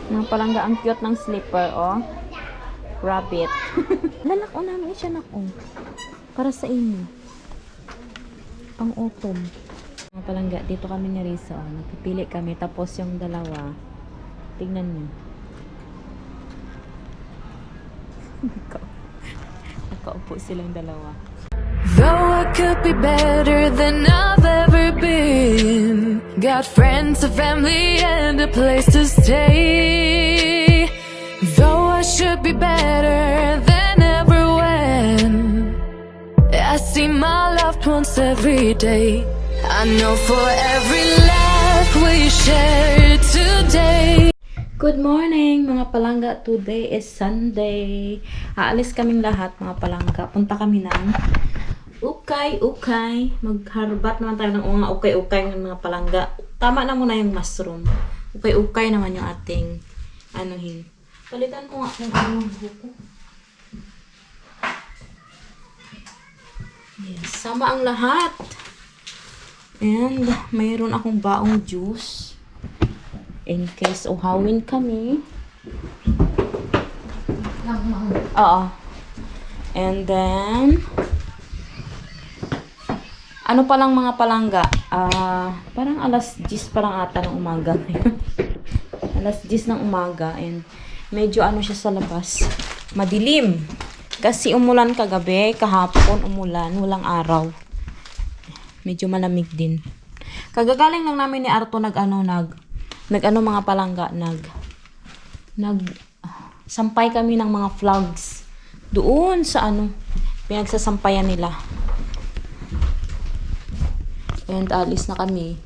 Mga palangga, ang cute ng slipper, oh. Rabbit. Lalako namin siya na, oh. Para sa inyo. Pang autumn. Mga palangga, dito kami ni Risa, oh. Nagpipili kami, tapos yung dalawa. Tingnan niyo. Nakaupo silang dalawa. Though I could be better than I've ever been, got friends, a family, and a place to stay. Though I should be better than ever when I see my loved ones every day. I know for every laugh we share today. Good morning mga palangga. Today is Sunday. Aalis kaming lahat mga palangga. Punta kami ng ukay. Magharbat naman tayo ng mga ukay ng mga palangga. Tama na muna yung mushroom. Ukay naman yung ating anuhin. Palitan ko nga kung ano yung buko. Yes, sama ang lahat. And mayroon akong baong juice. In case uhawin kami. Oo. And then, ano pa lang mga palangga? Parang alas 10 parang ata ng umaga. Alas 10 ng umaga. And medyo ano siya sa labas. Madilim. Kasi umulan kagabi. Kahapon umulan. Walang araw. Medyo malamig din. Kagagaling lang namin ni Arto nag mga palangga, sampay kami ng mga flags doon sa pinagsasampayan nila. And alis na kami.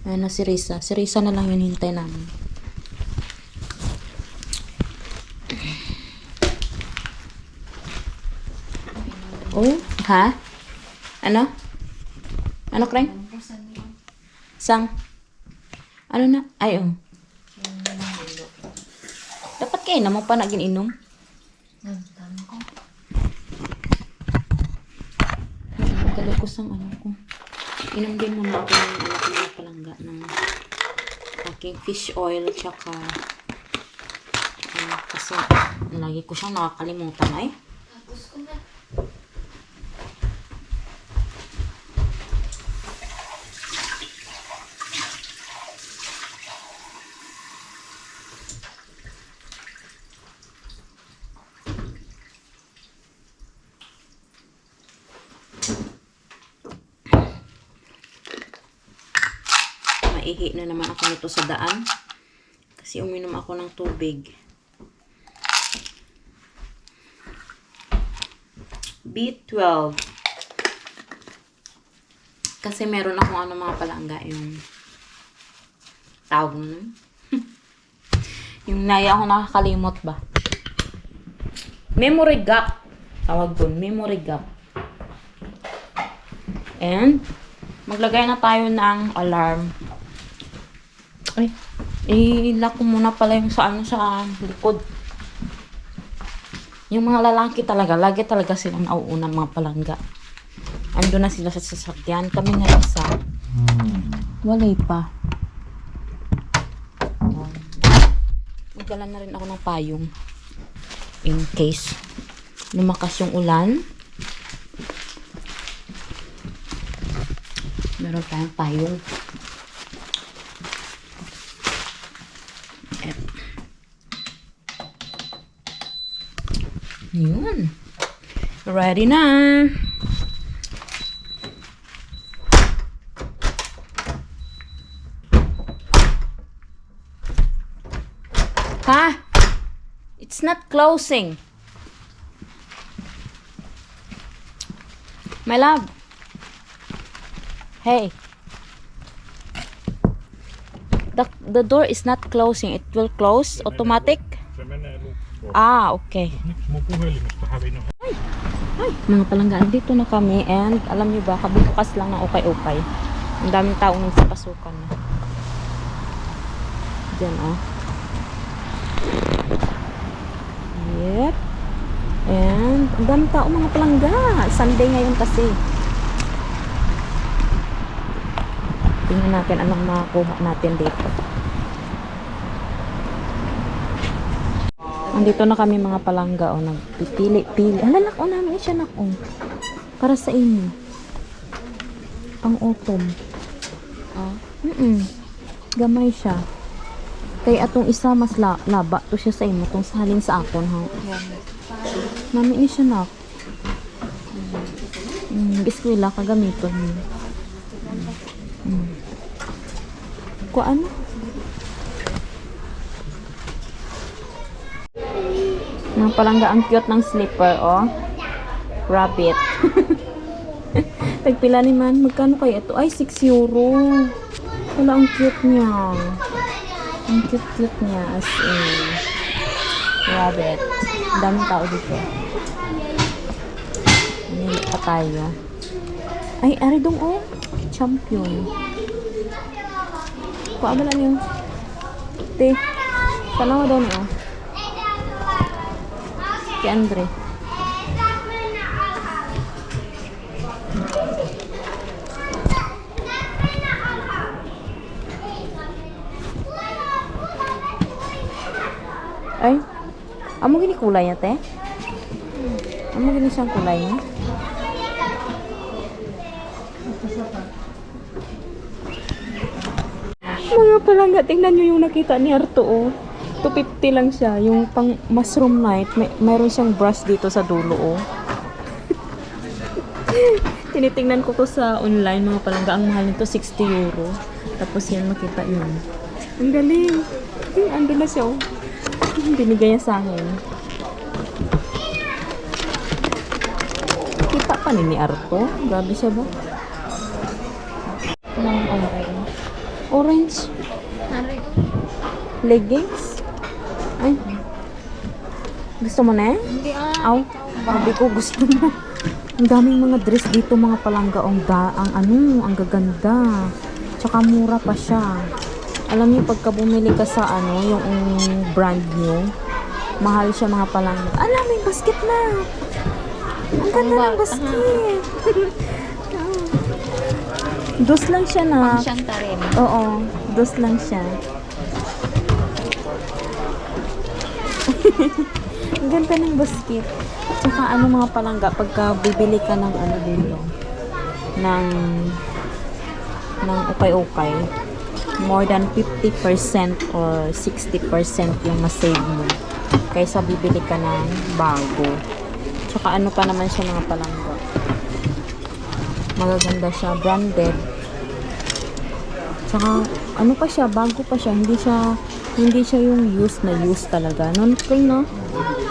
Ayan na si Risa. Si Risa na lang yun hintay namin. Oh, ha? Ano? Ano, Kreng? Sang? Ano na? Ay, oh. Dapat kayo naman pa naging inom. Dala ko sang ano ko. Inom din muna ako ng anak palangga ng aking fish oil tsaka kasi lagi ko siyang nakakalimutan ay. Tapos ko na. Maihi na naman ako nito sa daan kasi uminom ako ng tubig. B12 kasi meron akong mga palangga yung tawag nun. Yung naya ako nakakalimot ba, memory gap tawag dun, memory gap. And maglagay na tayo ng alarm. Ay, i-lock ko muna pala yung sa likod. Yung mga lalaki talaga, lagi talaga silang nauuna mga palangga. Ando na sila sa sasakyan. Kami na isa. Walay pa. Magdala na rin ako ng payong. In case lumakas yung ulan. Meron tayong payong. Yun. Ready na. Ha? It's not closing. My love. Hey. The door is not closing. It will close automatic. Okay. Ay, mga palangga, dito na kami and alam niyo ba, kabukas lang ng ukay. Ang daming taong nagsapasukan na. Diyan, oh. Yep. And ang daming tao mga palangga. Sunday ngayon kasi. Tingnan natin anong makuha natin dito. Andito na kami mga palangga, oh, nagpipili-pili. Alalak, oh, namin siya nak, oh. Para sa inyo. Pang autumn. Oh. Gamay siya. Kaya atong isa mas laba to siya sa imo, tong salin sa akon, ha. Yan. Namin ni siya nak. Biskwila kagamiton. Kung ano? Mga palangga, ang cute ng slipper, oh. Rabbit. Tagpila ni man, magkano kaya ito? Ay, 6 euro. Wala, ang cute niya. Ang cute niya as in. Rabbit. Ang daming tao dito. Nili pa tayo. Ay, aridong, oh. Champion. Paabala niyo. Te. Sana mo daw niyo. Si Andre. Ay. Amo gini kulay niya, te? Amo gini siyang kulay niya? Mga palangga, tingnan nyo yung nakita ni Arto, oh. 250 lang siya. Yung pang mushroom night, mayroon siyang brush dito sa dulo, oh. Tinitingnan ko to sa online, mga palangga. Ang mahal nito, 60 euro. Tapos yan, makita yun. Ang galing. Ando na siya, oh. Binigay niya sa akin. Kita pa ni Arto. Grabe siya ba? Anong orange? Orange? Leggings? Ay. Gusto mo na eh? Hindi Aw. Sabi ko gusto mo. Ang daming mga dress dito, mga palangga. Ang gaganda. Tsaka mura pa siya. Alam niyo, pagka bumili ka sa yung brand new, mahal siya, mga palangga. Alam, may basket na. Ang ganda ng basket. Dos lang siya na. Pansyanta rin. Oo, dos lang siya. Ang ganda ng basket. Tsaka mga palangga, pagka bibili ka ng dito, ng ukay-ukay, more than 50% or 60% yung masave mo kaysa bibili ka ng bago. Tsaka pa naman siya, mga palangga. Magaganda siya, branded. Tsaka pa siya, bago pa siya, hindi siya yung use talaga. Non-clean, no?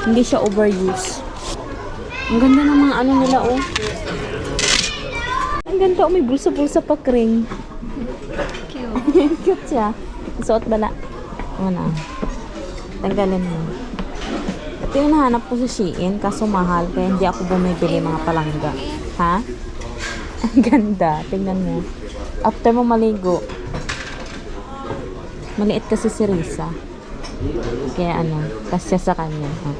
Hindi siya overuse. Ang ganda ng mga nila, oh. Ang ganda, oh, may bulsa-bulsa pa, kring. Cute. Cute siya. Suot bala. Ano? Tanggalin mo. Ito yung nahanap ko sa Shein, kaso mahal, kaya hindi ako bumibili, mga palangga. Ha? Ang ganda. Tingnan mo. After mo maligo, maliit kasi si Risa. Kaya kasya sa kanya. Ha?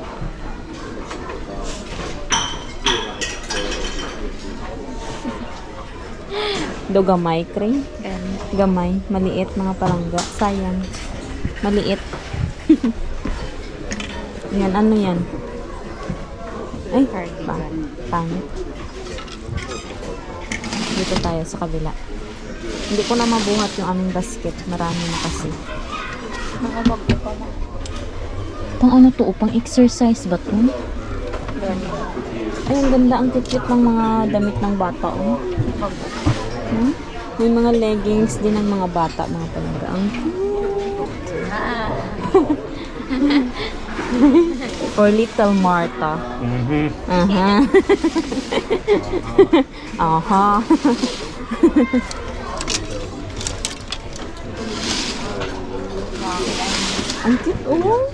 Do gamay, kring? Gamay. Maliit, mga palangga. Sayang. Maliit. Yan, yan? Ay, pangit. Dito tayo sa kabila. Hindi ko na mabuhat yung aming basket. Marami na kasi. Nakabagyo pa na. Pang to? Pang exercise ba to? Ay, ang ganda. Ang cute ng mga damit ng bata, oh. May mga leggings din ng mga bata, mga palangga. Ang for little Martha. Aha. Aha. Ang cute, oh.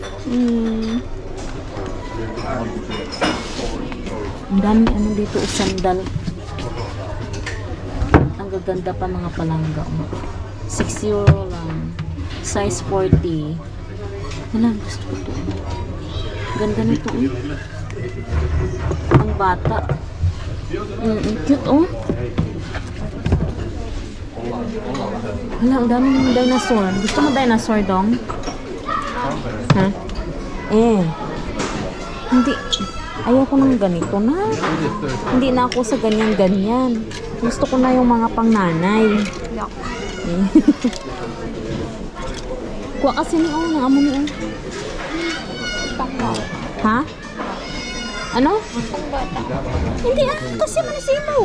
Ang daming dito, sandal. Ang gaganda pa, mga palangga. 6 euro lang. Size 40. Wala, gusto ko ito. Ganda nito, oh. Ang bata. Cute, oh. Wala, ang dami ng dinosaur. Gusto mo dinosaur, dong? Ha? Hindi. Ayoko ng ganito na. Hindi na ako sa ganyan-ganyan. Gusto ko na yung mga pangnanay. Yak. Kuha kasi ni nang amo ni Tanggal. Ha? Ano? Ang bata. Hindi kasi manisimaw.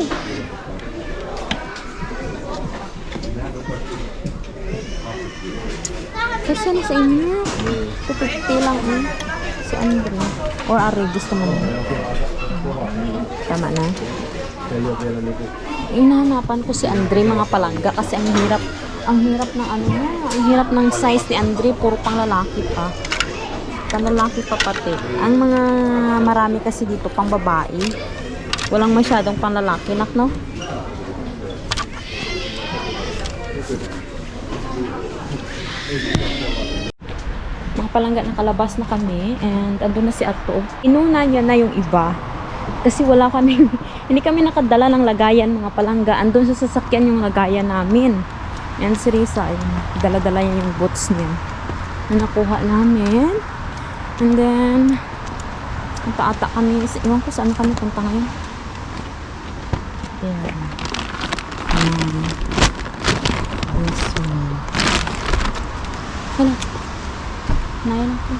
Kasi ano sa inyo? 250 lang si Andre. Or Ari, gusto mo na? Tama na. Inahanapan ko si Andre mga palangga kasi ang hirap ng ano niya, ang hirap ng size ni Andre, puro pang lalaki pa. Panlalaki pa pati. Ang mga marami kasi dito pang babae. Walang masyadong panlalaki, nak, no? Mga palangga, nakalabas na kami and andun na si Ato. Inuna niya na yung iba kasi wala kami hindi kami nakadala ng lagayan mga palangga. Andun sa sasakyan yung lagayan namin and si Risa dala-dala niya yung boots niya na nakuha namin. And then punta-ata kami, iwan ko saan kami punta ngayon. Yan. This one. Hala. Nayan ako.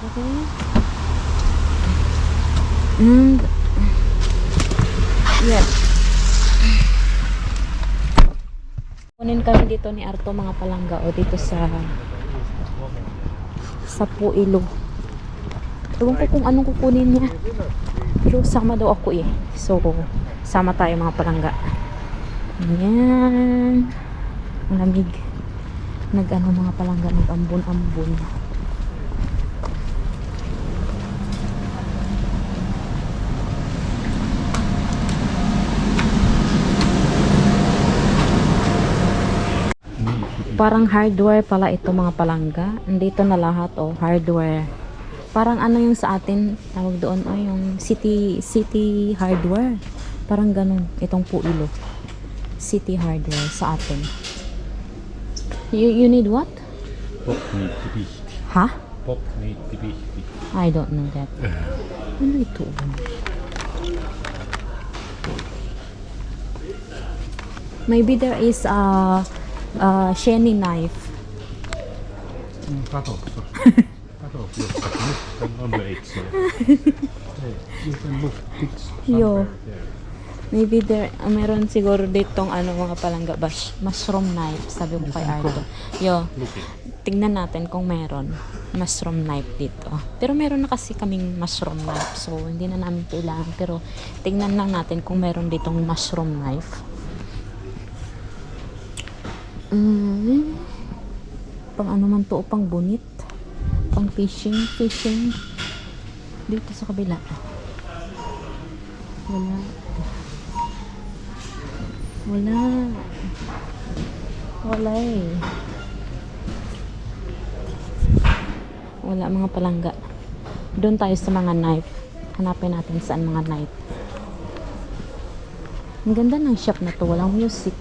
Okay. And yeah. Kunin kami dito ni Arto mga palangga o dito sa Puilo. Ewan ko kung anong kukunin niya. Pero sama daw ako eh. So, sama tayo mga palangga. Ayan. Malamig. Nag-ano mga palangga, nag-ambon-ambon. Parang hardware pala ito mga palangga. Andito na lahat hardware. Parang ano yung sa atin, tawag doon yung city hardware. Parang ganun itong Puilo. City hardware sa atin. You need what? Popniitipihti. Ha? Popniitipihti. I don't know that. Ano ito? Maybe there is a Shenny knife. Kato, jos nyt on etsiä. You can look it's Yo. somewhere there. Maybe there, meron siguro ditong mga palangga mushroom knife, sabi ko kay Ardo. Yo, tingnan natin kung meron mushroom knife dito. Pero meron na kasi kaming mushroom knife, so hindi na namin kailangan. Pero tingnan lang natin kung meron ditong mushroom knife. Pang ano man to, pang bunit, pang fishing. Dito sa kabila. Wala eh. Wala mga palangga. Doon tayo sa mga knife. Hanapin natin saan mga knife. Ang ganda ng shop na to. Walang music.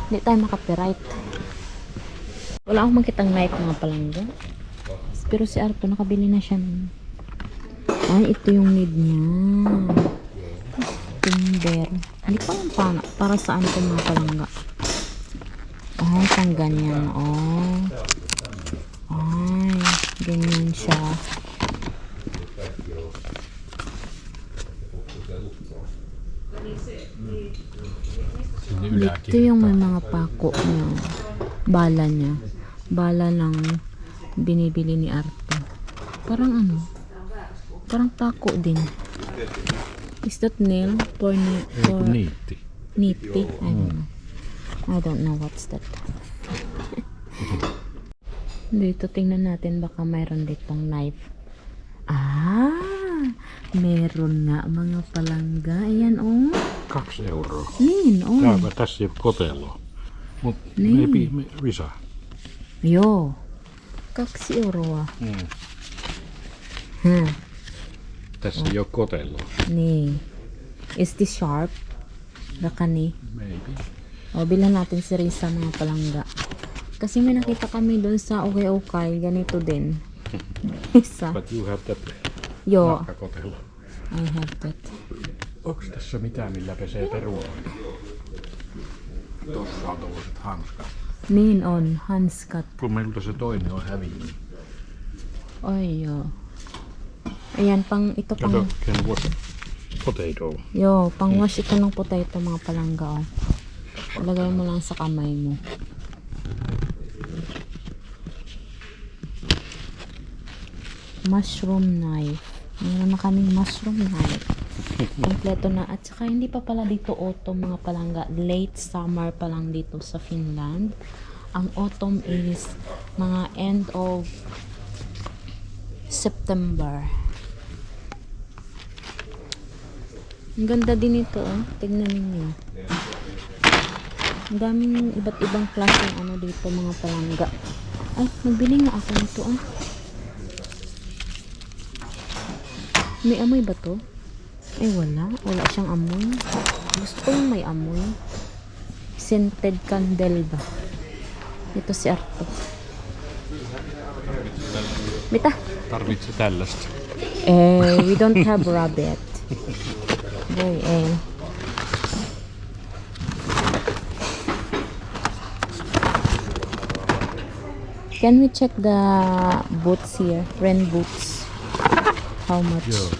Hindi tayo makapiright. Wala akong makitang knife mga palangga. Pero si Arto nakabili na siya. Ay, ito yung need niya. Timber. Hindi ko alam para saan ito mga palangga. Ay, pang ganyan. Ay, ganyan siya. Ito yung may mga pako niya. Bala niya. Bala ng binibili ni Arto. Parang parang pako din. Is that nail? For Niitti. Niti? I don't know what's that. Dito tingnan natin baka mayroon ditong knife. Meron nga mga palangga. Ayan 2 euroa. Niin Täällä tässä ei ole koteloa. Mut Niin. maybe Risa. Joo. 2 euroa. Tässä ei ole koteloa. Niin. Is this sharp? Baka ni. Maybe. Bilhan natin si Risa mga palangga. Kasi may nakita kami doon sa Okay, ganito din. Isa. But you have that Joo, nakkakotelo. I have that. Onks tässä mitään, millä pesee perunoita? Tossa on tommoset hanskat. Niin on, hanskat. Kun meiltä se toinen on hävinnyt. Ay, joo. Ayan, ito Kato, pang, can wash potato. yo, pang wash ito ng potato mga palangga, oh. Ilagay mo lang sa kamay mo. Mushroom knife. Meron na kaming mushroom knife. Kompleto na. At saka hindi pa pala dito autumn mga palangga. Late summer pa lang dito sa Finland. Ang autumn is mga end of September. Ang ganda din ito, oh. Tignan ninyo. Ang daming iba't ibang klaseng ano dito mga palangga. Ay, nagbili nga ako nito, ah. May amoy ba to? Ay, wala. Wala siyang amoy. Gusto ko yung may amoy. Scented candle ba? Ito si Arto. Bita? Tarvitse tällaista. We don't have rabbit. Boy, Can we check the boots here? Rain boots. How much? Joo.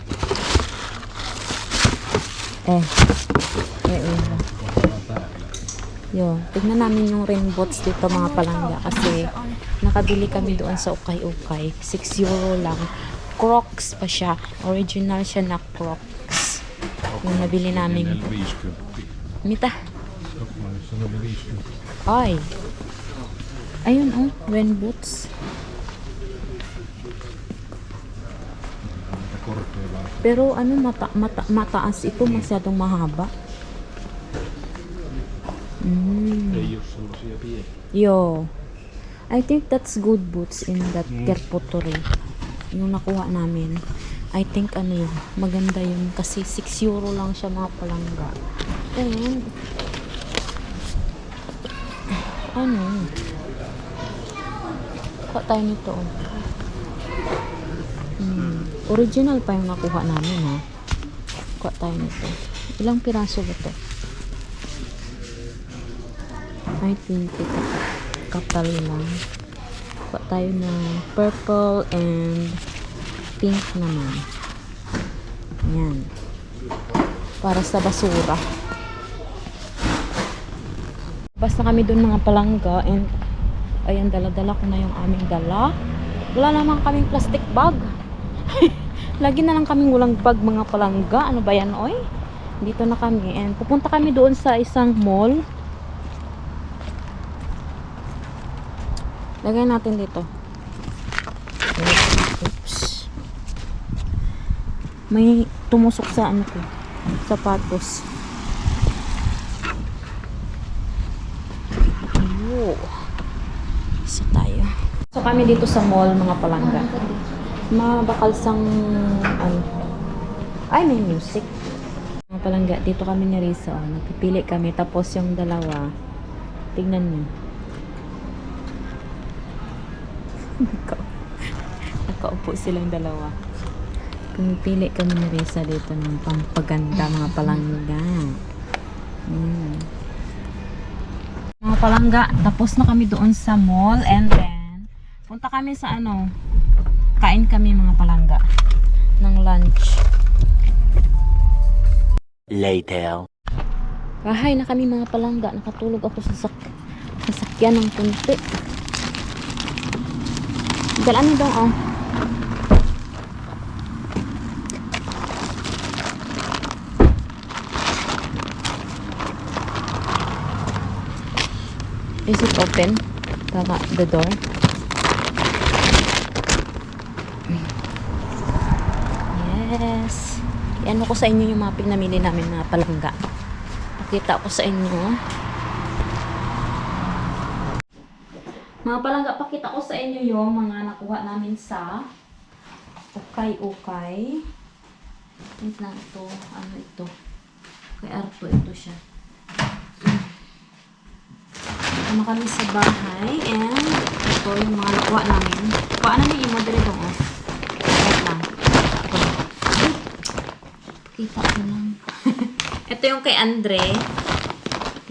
Yo, tignan namin yung rain boots dito mga palangga kasi nakabili kami doon sa Okay. 6 euro lang. Crocs pa siya. Original siya na Crocs. Yung nabili namin. 50. Mitä? Stockmannissa ne oli 50. Ay. Ayun oh, rain boots. Niitä korkeilla. Pero ano, mataas ito, masyadong mahaba. Ei oo sellaisia pieniä. Yo. I think that's good boots in that Kerpoturi. Yung nakuha namin. I think ano yun, maganda yun kasi 6 euro lang siya mga palangga. And ano? Kuha tayo nito. Original pa yung nakuha namin, ha. Kuha tayo nito. Ilang piraso ba to? I think ito kapal lang. Kuha tayo ng purple and pink naman. Ayan. Para sa basura. Basta kami dun mga palangga and ayan, dala-dala ko na yung aming dala. Wala naman kaming plastic bag. Lagi na lang kaming walang bag mga palangga. Ano ba yan, oy? Dito na kami. And pupunta kami doon sa isang mall. Lagay natin dito. Oops. May tumusok sa ano ko. Sapatos. Ayun. Isa tayo. So kami dito sa mall mga palangga. Mabakal sang ano. Ay, may music. Mga palangga, dito kami ni Risa. Oh. Nagpipili kami. Tapos yung dalawa. Tignan niyo. Nakaupo silang dalawa. Pumipili kami ni Risa dito ng pampaganda mga palangga. Mga palangga, tapos na kami doon sa mall and then punta kami sa ano, kain kami mga palangga ng lunch. Later. Bahay na kami mga palangga, nakatulog ako sa sasakyan ng kunti. Dalaan niyo dong, oh. Is it open? The door? Yes. Iano ko sa inyo yung mga pinamili namin na palangga. Pakita ko sa inyo. Mga palangga, pakita ko sa inyo yung mga nakuha namin sa Okay. Wait lang ito. Ano ito? Kay Arto ito siya. Tama kami sa bahay. And ito yung mga nakuha namin. Kuha namin yung model ito. Oh. Wait lang. Kita ko lang. Ito yung kay Andre.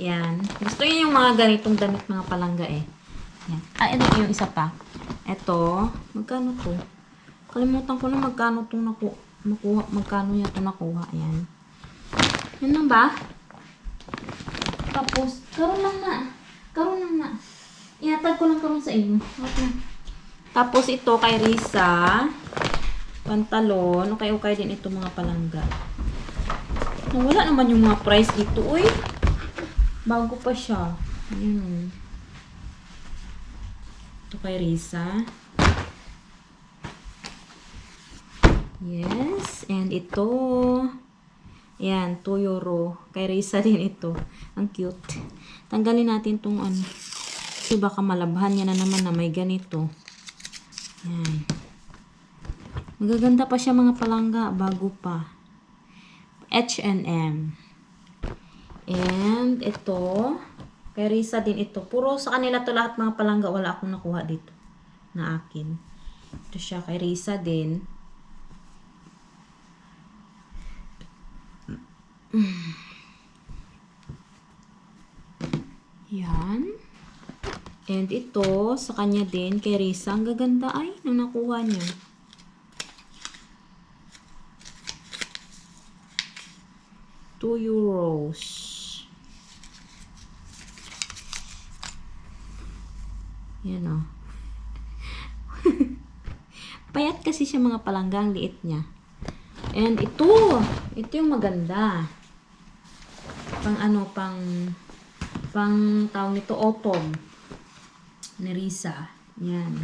Yan. Gusto niya yung mga ganitong damit mga palangga eh. Yan. Ito yung isa pa. Ito. Magkano to? Kalimutan ko na magkano itong nakuha. Magkano niya ito nakuha. Yan. Yan lang ba? Tapos, karon lang na. Ihatag ko lang karon sa inyo. Okay. Tapos ito kay Risa. Pantalon. Okay din ito mga palangga. Wala naman yung mga price dito. Uy. Bago pa siya. Ayan. Ito kay Risa. Yes. And ito. Ayan. 2 euro. Kay Risa din ito. Ang cute. Tanggalin natin tong ano. Kasi baka malabhan niya na naman na may ganito. Ayan. Magaganda pa siya mga palangga. Bago pa. H&M. And ito. Kay Risa din ito. Puro sa kanila to lahat mga palangga. Wala akong nakuha dito. Na akin. Ito siya kay Risa din. Yan. And ito, sa kanya din, kay Risa. Ang gaganda ay, nang nakuha niya. €2. Yan o. Payat kasi siya mga palangga. Ang liit niya. And ito. Ito yung maganda. Pang ano, pang tawag nito, autumn. Ni Risa. Yan.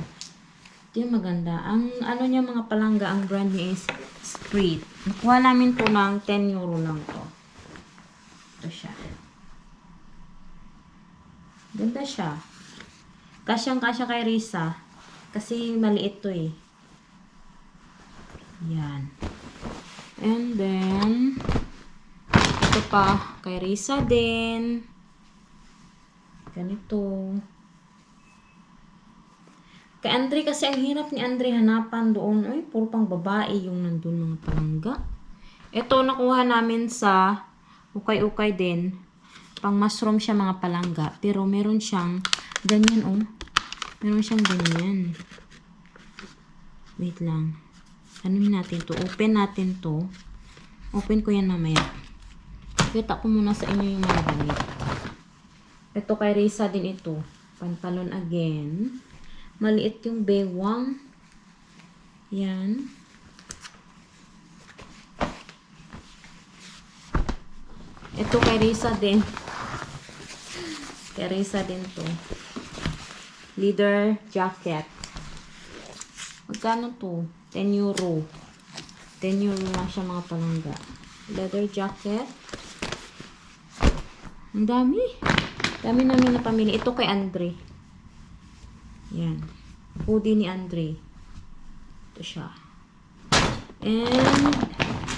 Ito yung maganda. Ang ano niya mga palangga, ang brand niya is Sprit. Nakuha namin to ng €10 lang to. Ito siya. Ganda siya. Kasyang-kasya kay Risa. Kasi maliit to eh. Yan. And then, ito pa kay Risa din. Ganito. Kay Andre kasi ang hirap ni Andre hanapan doon. Ay, puro pang babae yung nandun mga palangga. Ito nakuha namin sa ukay-ukay din. Pang mushroom siya mga palangga. Pero meron siyang ganyan oh. Meron siyang ganyan. Wait lang. Anuhin natin to. Open natin to. Open ko yan mamaya. Kita ko muna sa inyo yung mga damit. Ito kay Risa din ito. Pantalon again. Maliit yung bewang. Yan. Ito kay Risa din. Kay Risa din to. Leather jacket. Magkano to? €10. €10 lang siya mga palangga. Leather jacket. Ang dami. Dami namin na pamili. Ito kay Andre. Yan. Hoodie ni Andre. Ito siya. And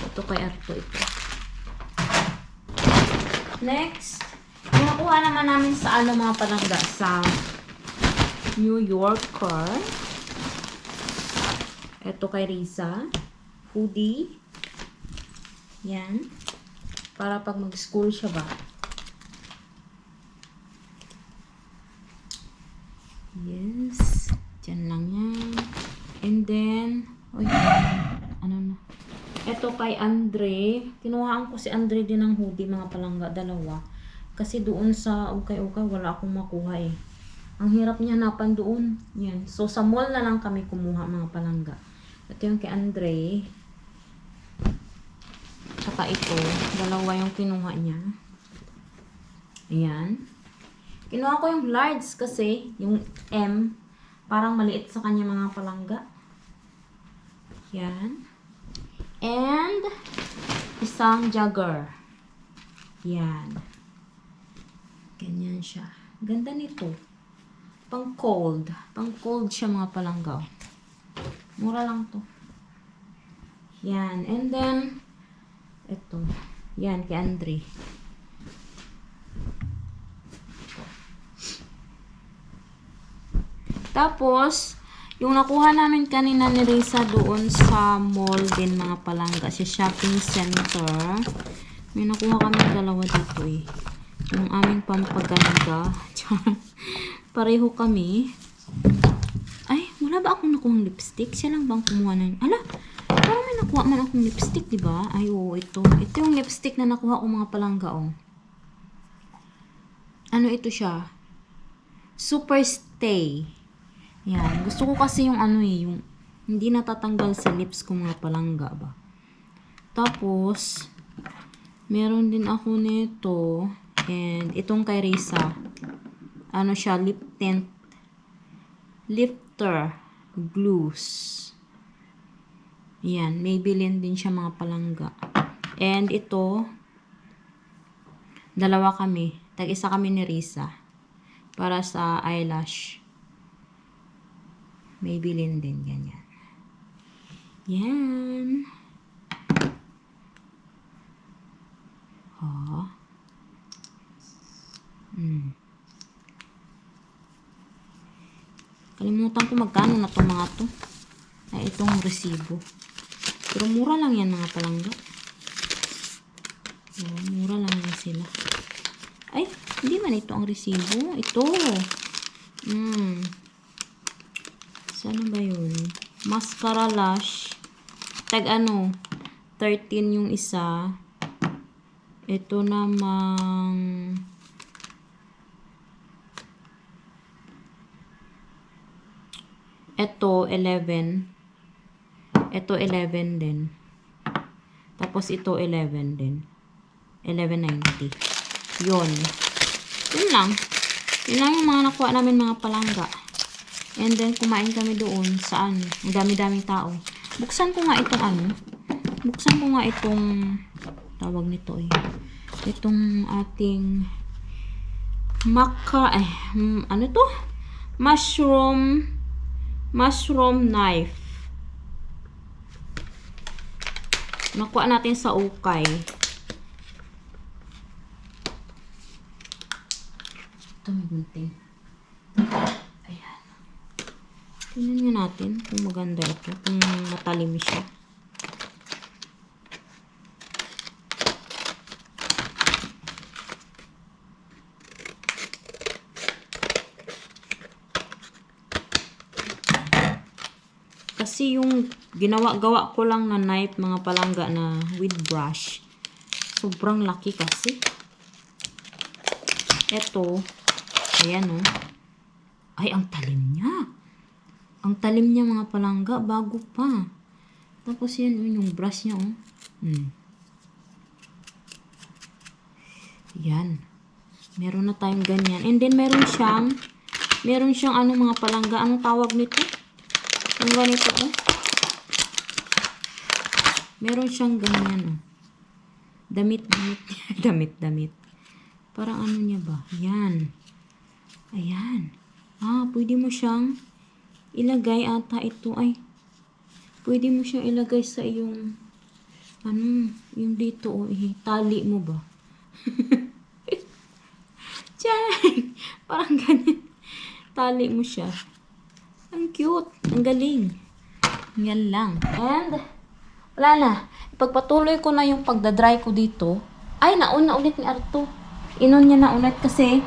ito kay Arto ito. Next. Nakuha naman namin sa ano mga palangga. Sa New Yorker. Ito kay Risa. Hoodie. Yan. Para pag mag-school siya ba. Yes. Diyan lang yan. And then, ano na. Ito kay Andre. Kinuhaan ko si Andre din ng hoodie, mga palangga, dalawa. Kasi doon sa ukay-ukay, wala akong makuha eh. Ang hirap niya hanapan doon. Yan. So, sa mall na lang kami kumuha, mga palangga. Ito yung kay Andre. Saka ito. Dalawa yung kinuha niya. Ayan. Kinuha ko yung large kasi, yung M, parang maliit sa kanya mga palangga. Yan. And, isang jogger. Yan. Ganyan siya. Ganda nito. Pang cold. Pang cold siya mga palangga. Mura lang to. Yan. And then, ito. Yan, kay Andre. Tapos, yung nakuha namin kanina ni Risa doon sa mall din mga palangga, sa shopping center. May nakuha kami dalawa dito eh. Yung aming pampaganda. Pareho kami. Ay, wala ba akong nakuhang lipstick? Siya lang bang kumuha na? Ala, parang may nakuha man akong lipstick, diba? Ay, oo, ito. Ito yung lipstick na nakuha ko mga palangga, oh. Ano ito siya? Super Stay. Yan. Gusto ko kasi yung ano eh, yung hindi natatanggal sa lips ko mga palangga ba. Tapos, meron din ako nito. And itong kay Risa. Ano siya? Lip tint. Lifter. Glues. Yan. Maybelline din siya mga palangga. And ito, dalawa kami. Tag-isa kami ni Risa. Para sa eyelash. Maybelline din. Ganyan. Yan. Ha? Kalimutan ko magkano na itong mga to. Ay, itong resibo. Pero mura lang yan mga palangga. Oh, mura lang yan sila. Ay, hindi man ito ang resibo. Ito. Saan ba yun? Mascara lash. Tag ano? 13 yung isa. Ito namang ito 11. Ito 11 din. Tapos ito 11 din. 11.90. Yun. Yun lang. Yun lang yung mga nakuha namin mga palangga. And then, kumain kami doon saan? Ang dami-daming tao. Buksan ko nga itong ano. Buksan ko nga itong tawag nito eh. Itong ating ano to? Mushroom knife. Nakuha natin sa ukay. Ito may gunting. Ayan. Tingnan nga natin kung maganda ito. Kung matalim siya. Kasi yung gawa ko lang na knife mga palangga na with brush. Sobrang laki kasi. Ito. Ayan oh. Ay, ang talim niya. Ang talim niya mga palangga. Bago pa. Tapos yan yung brush niya oh. Yan. Meron na tayong ganyan. And then meron siyang ano mga palangga. Anong tawag nito? Ang ganito oh. Meron siyang ganyan oh. Damit. Parang ano niya ba? Yan. Ayan. Pwede mo siyang ilagay ata ito ay. Pwede mo siyang ilagay sa iyong yung dito oh. Tali mo ba? Tiyan! Parang ganyan. Tali mo siya. Ang cute. Ang galing. Yan lang. And, wala na. Ipagpatuloy ko na yung pagdadry ko dito. Ay, nauna ulit ni Arto. Inon niya na ulit kasi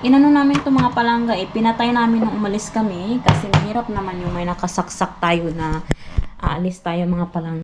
inano namin itong mga palangga eh. Pinatay namin nung umalis kami kasi mahirap naman yung may nakasaksak tayo na aalis tayo mga palangga.